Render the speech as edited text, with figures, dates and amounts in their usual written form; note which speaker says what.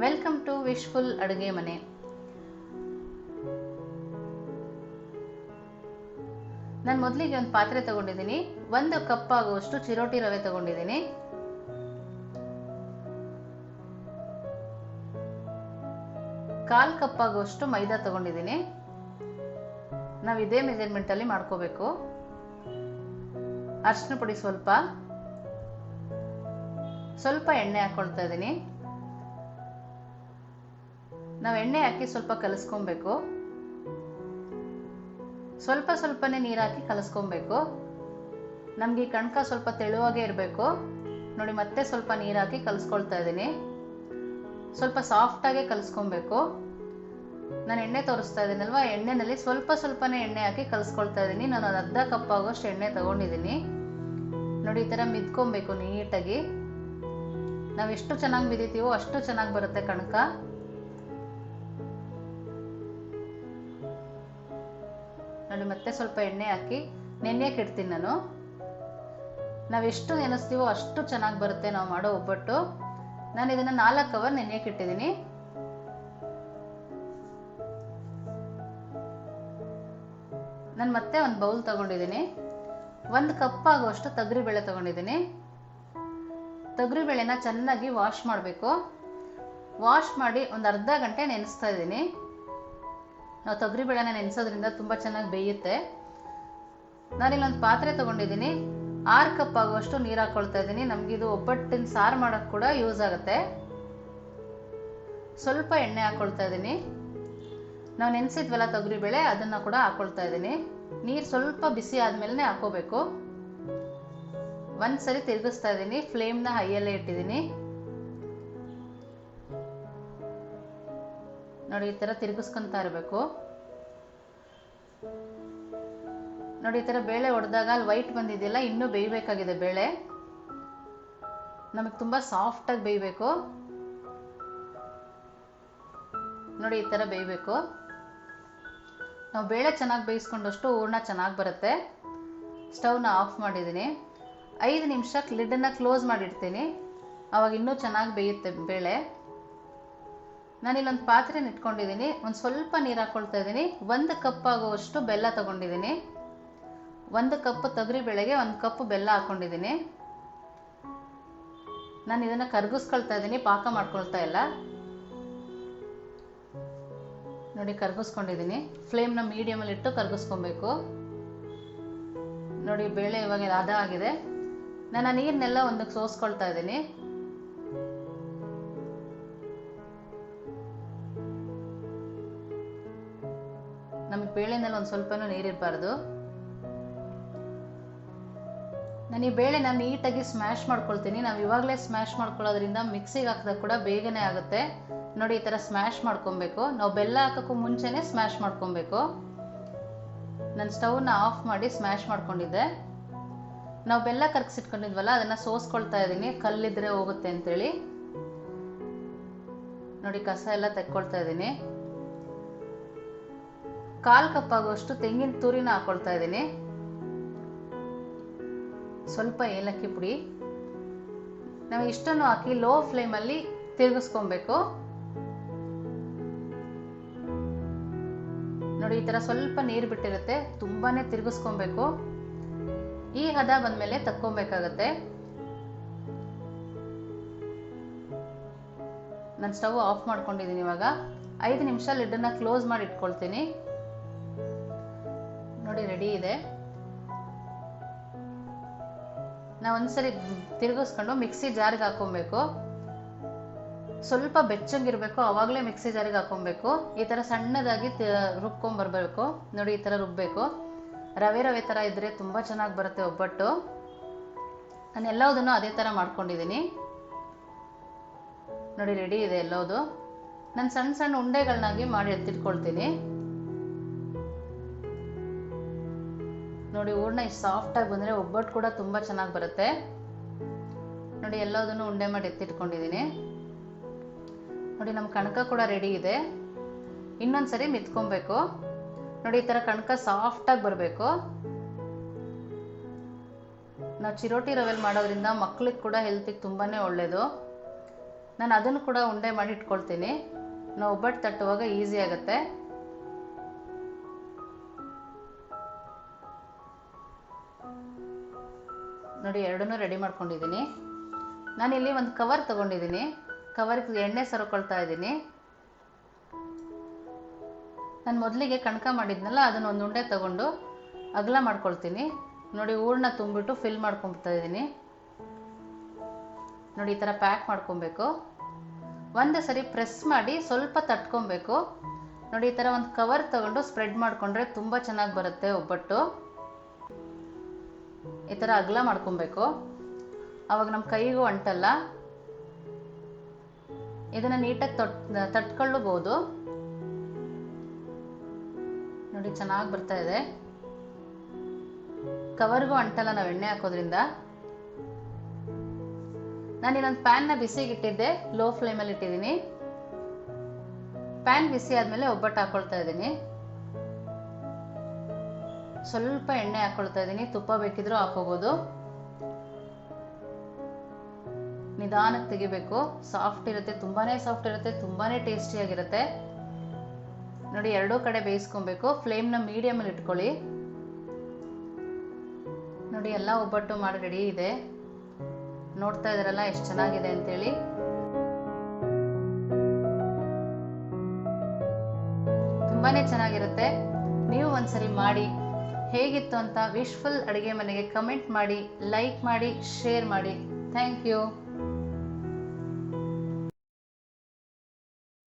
Speaker 1: Welcome to wishful ಅಡುಗೆ ಮನೆ. ನಾನು ಮೊದಲಿಗೆ ಒಂದು ಪಾತ್ರೆ ತಗೊಂಡಿದ್ದೀನಿ. 1 ಕಪ್ ಆಗುವಷ್ಟು ಚಿರೋಟಿ ರವೆ ತಗೊಂಡಿದ್ದೀನಿ. ಕಾಲ್ ಕಪ್ ಆಗುವಷ್ಟು ಮೈದಾ ತಗೊಂಡಿದ್ದೀನಿ. ನಾವು ಇದೇ ಮೆಜರ್ಮೆಂಟ್ ಅಲ್ಲಿ ಮಾಡ್ಕೋಬೇಕು. ಅರಿಶಿನ ಪುಡಿ ಸ್ವಲ್ಪ ಎಣ್ಣೆ ಹಾಕೊಳ್ತಾ ಇದ್ದೀನಿ. ನಾವು ಎಣ್ಣೆ ಹಾಕಿ ಸ್ವಲ್ಪ ಕಲಸ್ಕೊಬೇಕು. ಸ್ವಲ್ಪನೇ ನೀರು ಹಾಕಿ ಕಲಸ್ಕೊಬೇಕು. ನಮ್ಗೆ ಈ ಕಣಕ ಸ್ವಲ್ಪ ತೆಳುವಾಗೇ ಇರಬೇಕು ನೋಡಿ. ಮತ್ತೆ ಸ್ವಲ್ಪ ನೀರು ಹಾಕಿ ಕಲಸ್ಕೊಳ್ತಾ ಇದ್ದೀನಿ. ಸ್ವಲ್ಪ ಸಾಫ್ಟಾಗೆ ಕಲಸ್ಕೊಬೇಕು. ನಾನು ಎಣ್ಣೆ ತೋರಿಸ್ತಾ ಇದ್ದೀನಲ್ವಾ, ಎಣ್ಣೆನಲ್ಲಿ ಸ್ವಲ್ಪನೇ ಎಣ್ಣೆ ಹಾಕಿ ಕಲಸ್ಕೊಳ್ತಾ ಇದ್ದೀನಿ. ನಾನು ಒಂದು ಅರ್ಧ ಕಪ್ ಆಗೋಷ್ಟು ಎಣ್ಣೆ ತಗೊಂಡಿದ್ದೀನಿ ನೋಡಿ. ಈ ಥರ ಮಿದ್ಕೊಬೇಕು ನೀಟಾಗಿ. ನಾವು ಎಷ್ಟು ಚೆನ್ನಾಗಿ ಮಿದಿತೀವೋ ಅಷ್ಟು ಚೆನ್ನಾಗಿ ಬರುತ್ತೆ ಕಣಕ. ನೋಡಿ ಮತ್ತೆ ಸ್ವಲ್ಪ ಎಣ್ಣೆ ಹಾಕಿ ನೆನೆಯಕ್ಕೆ ಇಡ್ತೀನಿ ನಾನು. ನಾವೆಷ್ಟು ನೆನೆಸ್ತೀವೋ ಅಷ್ಟು ಚೆನ್ನಾಗಿ ಬರುತ್ತೆ ನಾವು ಮಾಡೋ ಒಬ್ಬಟ್ಟು. ನಾನು ಇದನ್ನ 4 ಅವರ್ ನೆನೆಯಕ್ಕೆ ಇಟ್ಟಿದ್ದೀನಿ. ನಾನು ಮತ್ತೆ ಒಂದು ಬೌಲ್ ತಗೊಂಡಿದ್ದೀನಿ. 1 ಕಪ್ ಆಗುವಷ್ಟು ತೊಗರಿಬೇಳೆ ತಗೊಂಡಿದ್ದೀನಿ. ತೊಗರಿಬೇಳೆನ ಚೆನ್ನಾಗಿ ವಾಶ್ ಮಾಡಬೇಕು. ವಾಶ್ ಮಾಡಿ ಒಂದು ಅರ್ಧ ಗಂಟೆ ನೆನೆಸ್ತಾ ಇದ್ದೀನಿ. ನಾವು ತೊಗರಿಬೇಳೆನ ನೆನೆಸೋದ್ರಿಂದ ತುಂಬ ಚೆನ್ನಾಗಿ ಬೇಯುತ್ತೆ. ನಾನಿಲ್ಲಿ ಒಂದು ಪಾತ್ರೆ ತಗೊಂಡಿದ್ದೀನಿ. 6 ಕಪ್ ಆಗುವಷ್ಟು ನೀರು ಹಾಕೊಳ್ತಾ ಇದ್ದೀನಿ. ನಮಗಿದು ಒಬ್ಬಟ್ಟಿನ ಸಾರು ಮಾಡೋಕ್ಕೆ ಕೂಡ ಯೂಸ್ ಆಗುತ್ತೆ. ಸ್ವಲ್ಪ ಎಣ್ಣೆ ಹಾಕೊಳ್ತಾ ಇದ್ದೀನಿ. ನಾವು ನೆನೆಸಿದ್ವಲ್ಲ ತೊಗರಿಬೇಳೆ, ಅದನ್ನು ಕೂಡ ಹಾಕೊಳ್ತಾ ಇದ್ದೀನಿ. ನೀರು ಸ್ವಲ್ಪ ಬಿಸಿ ಆದಮೇಲೆ ಹಾಕೋಬೇಕು. ಒಂದ್ಸರಿ ತಿರುಗಿಸ್ತಾ ಇದ್ದೀನಿ. ಫ್ಲೇಮ್ನ ಹೈಯಲ್ಲೇ ಇಟ್ಟಿದ್ದೀನಿ ನೋಡಿ. ಈ ಥರ ತಿರುಗಿಸ್ಕೊಂತ ಇರಬೇಕು ನೋಡಿ. ಈ ಥರ ಬೇಳೆ ಹೊಡೆದಾಗ ಅಲ್ಲಿ ವೈಟ್ ಬಂದಿದೆಯಲ್ಲ, ಇನ್ನೂ ಬೇಯಬೇಕಾಗಿದೆ ಬೇಳೆ. ನಮಗೆ ತುಂಬ ಸಾಫ್ಟಾಗಿ ಬೇಯಬೇಕು ನೋಡಿ. ಈ ಥರ ಬೇಯಬೇಕು. ನಾವು ಬೇಳೆ ಚೆನ್ನಾಗಿ ಬೇಯಿಸ್ಕೊಂಡಷ್ಟು ಹೂರ್ಣ ಚೆನ್ನಾಗಿ ಬರುತ್ತೆ. ಸ್ಟವ್ನ ಆಫ್ ಮಾಡಿದ್ದೀನಿ. 5 ನಿಮಿಷಕ್ಕೆ ಲಿಡ್ಡನ್ನು ಕ್ಲೋಸ್ ಮಾಡಿಡ್ತೀನಿ. ಆವಾಗ ಇನ್ನೂ ಚೆನ್ನಾಗಿ ಬೇಯುತ್ತೆ ಬೇಳೆ. ನಾನಿಲ್ಲೊಂದು ಪಾತ್ರೆ ಇಟ್ಕೊಂಡಿದ್ದೀನಿ. ಒಂದು ಸ್ವಲ್ಪ ನೀರು ಹಾಕ್ಕೊಳ್ತಾ ಇದ್ದೀನಿ. 1 ಕಪ್ ಆಗುವಷ್ಟು ಬೆಲ್ಲ ತಗೊಂಡಿದ್ದೀನಿ. 1 ಕಪ್ ತೊಗರಿಬೇಳೆಗೆ 1 ಕಪ್ ಬೆಲ್ಲ ಹಾಕ್ಕೊಂಡಿದ್ದೀನಿ. ನಾನು ಇದನ್ನು ಕರಗಿಸ್ಕೊಳ್ತಾ ಇದ್ದೀನಿ, ಪಾಕ ಮಾಡ್ಕೊಳ್ತಾ ಇಲ್ಲ ನೋಡಿ. ಕರಗಿಸ್ಕೊಂಡಿದ್ದೀನಿ. ಫ್ಲೇಮ್ನ ಮೀಡಿಯಮಲ್ಲಿ ಇಟ್ಟು ಕರಗಿಸ್ಕೊಬೇಕು ನೋಡಿ. ಬೇಳೆ ಇವಾಗ ಹದ ಆಗಿದೆ. ನಾನು ಆ ನೀರನ್ನೆಲ್ಲ ಒಂದಕ್ಕೆ ಸೋಸ್ಕೊಳ್ತಾ ಇದ್ದೀನಿ. ನಮಗೆ ಬೇಳೆನಲ್ಲಿ ಒಂದು ಸ್ವಲ್ಪನೂ ನೀರಿರಬಾರ್ದು. ನಾನು ಈ ಬೇಳೆನ ನೀಟಾಗಿ ಸ್ಮ್ಯಾಶ್ ಮಾಡ್ಕೊಳ್ತೀನಿ. ನಾವು ಇವಾಗಲೇ ಸ್ಮ್ಯಾಶ್ ಮಾಡ್ಕೊಳ್ಳೋದ್ರಿಂದ ಮಿಕ್ಸಿಗೆ ಹಾಕಿದಾಗ ಕೂಡ ಬೇಗನೆ ಆಗುತ್ತೆ ನೋಡಿ. ಈ ಥರ ಸ್ಮ್ಯಾಶ್ ಮಾಡ್ಕೊಬೇಕು. ನಾವು ಬೆಲ್ಲ ಹಾಕೋಕ್ಕೂ ಮುಂಚೆನೇ ಸ್ಮ್ಯಾಶ್ ಮಾಡ್ಕೊಬೇಕು. ನಾನು ಸ್ಟವ್ನ ಆಫ್ ಮಾಡಿ ಸ್ಮ್ಯಾಶ್ ಮಾಡ್ಕೊಂಡಿದ್ದೆ. ನಾವು ಬೆಲ್ಲ ಕರಗಿಸಿಟ್ಕೊಂಡಿದ್ವಲ್ಲ, ಅದನ್ನು ಸೋಸ್ಕೊಳ್ತಾ ಇದ್ದೀನಿ, ಕಲ್ಲಿದ್ರೆ ಹೋಗುತ್ತೆ ಅಂತೇಳಿ ನೋಡಿ. ಕಸ ಎಲ್ಲ ತೆಕ್ಕೊಳ್ತಾ ಇದ್ದೀನಿ. 1/4 ಕಪ್ ಆಗುವಷ್ಟು ತೆಂಗಿನ ತುರಿನ ಹಾಕೊಳ್ತಾ ಇದ್ದೀನಿ. ಸ್ವಲ್ಪ ಏಲಕ್ಕಿ ಪುಡಿ. ನಾವು ಇಷ್ಟನ್ನು ಹಾಕಿ ಲೋ ಫ್ಲೇಮಲ್ಲಿ ತಿರುಗಿಸ್ಕೊಬೇಕು ನೋಡಿ. ಈ ಥರ ಸ್ವಲ್ಪ ನೀರು ಬಿಟ್ಟಿರುತ್ತೆ, ತುಂಬಾನೇ ತಿರುಗಿಸ್ಕೊಬೇಕು. ಈ ಹದ ಬಂದಮೇಲೆ ತಕ್ಕೊಬೇಕಾಗತ್ತೆ. ನಾನು ಸ್ಟವ್ ಆಫ್ ಮಾಡ್ಕೊಂಡಿದ್ದೀನಿ. ಇವಾಗ 5 ನಿಮಿಷ ಲಿಡ್ಡನ್ನ ಕ್ಲೋಸ್ ಮಾಡಿ ಇಟ್ಕೊಳ್ತೀನಿ ನೋಡಿ. ರೆಡಿ ಇದೆ. ನಾವು ಒಂದ್ಸರಿ ತಿರುಗಿಸ್ಕೊಂಡು ಮಿಕ್ಸಿ ಜಾರ್ಗೆ ಹಾಕೊಬೇಕು. ಸ್ವಲ್ಪ ಬೆಚ್ಚಗಿರ್ಬೇಕು, ಆವಾಗಲೇ ಮಿಕ್ಸಿ ಜಾರಿಗೆ ಹಾಕೊಬೇಕು. ಈ ಥರ ಸಣ್ಣದಾಗಿ ರುಬ್ಕೊಂಡ್ಬರ್ಬೇಕು ನೋಡಿ. ಈ ಥರ ರುಬ್ಬಬೇಕು. ರವೆ ಥರ ಇದ್ರೆ ತುಂಬ ಚೆನ್ನಾಗಿ ಬರುತ್ತೆ ಒಬ್ಬಟ್ಟು. ನಾನು ಎಲ್ಲದನ್ನು ಅದೇ ಥರ ಮಾಡ್ಕೊಂಡಿದ್ದೀನಿ ನೋಡಿ. ರೆಡಿ ಇದೆ ಎಲ್ಲವುದು. ನಾನು ಸಣ್ಣ ಉಂಡೆಗಳನ್ನಾಗಿ ಮಾಡಿ ಎತ್ತಿಟ್ಕೊಳ್ತೀನಿ ನೋಡಿ. ಹೂರ್ಣ ಇಷ್ಟು ಸಾಫ್ಟಾಗಿ ಬಂದರೆ ಒಬ್ಬಟ್ಟು ಕೂಡ ತುಂಬ ಚೆನ್ನಾಗಿ ಬರುತ್ತೆ ನೋಡಿ. ಎಲ್ಲದನ್ನು ಉಂಡೆ ಮಾಡಿ ಎತ್ತಿಟ್ಕೊಂಡಿದ್ದೀನಿ ನೋಡಿ. ನಮ್ಮ ಕಣಕ ಕೂಡ ರೆಡಿ ಇದೆ. ಇನ್ನೊಂದ್ಸರಿ ಮಿತ್ಕೊಬೇಕು ನೋಡಿ. ಈ ಥರ ಕಣಕ ಸಾಫ್ಟಾಗಿ ಬರಬೇಕು. ನಾವು ಚಿರೋಟಿ ರವೆಲ್ ಮಾಡೋದ್ರಿಂದ ಮಕ್ಕಳಿಗೆ ಕೂಡ ಹೆಲ್ತಿಗೆ ತುಂಬಾ ಒಳ್ಳೆಯದು. ನಾನು ಅದನ್ನು ಕೂಡ ಉಂಡೆ ಮಾಡಿ ಇಟ್ಕೊಳ್ತೀನಿ. ನಾವು ಒಬ್ಬಟ್ಟು ತಟ್ಟುವಾಗ ಈಸಿ ಆಗುತ್ತೆ. ನೋಡಿ ಎರಡನ್ನೂ ರೆಡಿ ಮಾಡ್ಕೊಂಡಿದ್ದೀನಿ. ನಾನಿಲ್ಲಿ ಒಂದು ಕವರ್ ತೊಗೊಂಡಿದ್ದೀನಿ. ಕವರ್ಗೆ ಎಣ್ಣೆ ಸರಕೊಳ್ತಾ ಇದ್ದೀನಿ. ನಾನು ಮೊದಲಿಗೆ ಕಣಕ ಮಾಡಿದ್ನಲ್ಲ ಅದನ್ನು ಒಂದು ಉಂಡೆ ತಗೊಂಡು ಅಗಲ ಮಾಡ್ಕೊಳ್ತೀನಿ. ನೋಡಿ ಹೂರಣ ತುಂಬಿಟ್ಟು ಫಿಲ್ ಮಾಡ್ಕೊಳ್ತಾ ಇದ್ದೀನಿ. ನೋಡಿ ಈ ಥರ ಪ್ಯಾಕ್ ಮಾಡ್ಕೊಬೇಕು. ಒಂದು ಸರಿ ಪ್ರೆಸ್ ಮಾಡಿ ಸ್ವಲ್ಪ ತಟ್ಕೊಬೇಕು. ನೋಡಿ ಈ ಥರ ಒಂದು ಕವರ್ ತಗೊಂಡು ಸ್ಪ್ರೆಡ್ ಮಾಡಿಕೊಂಡ್ರೆ ತುಂಬ ಚೆನ್ನಾಗಿ ಬರುತ್ತೆ ಒಬ್ಬಟ್ಟು. ಈ ಥರ ಅಗಲ ಮಾಡ್ಕೊಬೇಕು, ಆವಾಗ ನಮ್ಮ ಕೈಗೂ ಅಂಟಲ್ಲ. ಇದನ್ನು ನೀಟಾಗಿ ತಟ್ಕೊಳ್ಳಬಹುದು. ನೋಡಿ ಚೆನ್ನಾಗಿ ಬರ್ತಾ ಇದೆ. ಕವರ್ಗೂ ಅಂಟಲ್ಲ ನಾವು ಎಣ್ಣೆ ಹಾಕೋದ್ರಿಂದ. ನಾನು ಇನ್ನೊಂದು ಪ್ಯಾನ್ನ ಬಿಸಿಗಿಟ್ಟಿದ್ದೆ, ಲೋ ಫ್ಲೇಮಲ್ಲಿ ಇಟ್ಟಿದ್ದೀನಿ. ಪ್ಯಾನ್ ಬಿಸಿ ಆದಮೇಲೆ ಒಬ್ಬಟ್ಟು ಹಾಕೊಳ್ತಾ ಇದ್ದೀನಿ. ಸ್ವಲ್ಪ ಎಣ್ಣೆ ಹಾಕೊಳ್ತಾ ಇದ್ದೀನಿ. ತುಪ್ಪ ಬೇಕಿದ್ರೂ ಹಾಕೋಬಹುದು. ನಿಧಾನಕ್ಕೆ ತೆಗಿಬೇಕು. ಸಾಫ್ಟ್ ಇರುತ್ತೆ, ತುಂಬಾನೇ ಸಾಫ್ಟ್ ಇರುತ್ತೆ, ತುಂಬಾನೇ ಟೇಸ್ಟಿಯಾಗಿರುತ್ತೆ. ನೋಡಿ ಎರಡೂ ಕಡೆ ಬೇಯಿಸ್ಕೊಬೇಕು. ಫ್ಲೇಮ್ನ ಮೀಡಿಯಮಲ್ಲಿ ಇಟ್ಕೊಳ್ಳಿ. ನೋಡಿ ಎಲ್ಲ ಒಬ್ಬಟ್ಟು ಮಾಡಿ ರೆಡಿ ಇದೆ. ನೋಡ್ತಾ ಇದ್ದಾರಲ್ಲ ಎಷ್ಟು ಚೆನ್ನಾಗಿದೆ ಅಂತೇಳಿ. ತುಂಬಾನೇ ಚೆನ್ನಾಗಿರುತ್ತೆ. ನೀವು ಒಂದ್ಸರಿ ಮಾಡಿ ಹೇಗಿತ್ತು ಅಂತ ವಿಶ್ಫುಲ್ ಅಡುಗೆ ಮನೆಗೆ ಕಮೆಂಟ್ ಮಾಡಿ, ಲೈಕ್ ಮಾಡಿ, ಶೇರ್ ಮಾಡಿ. Thank you.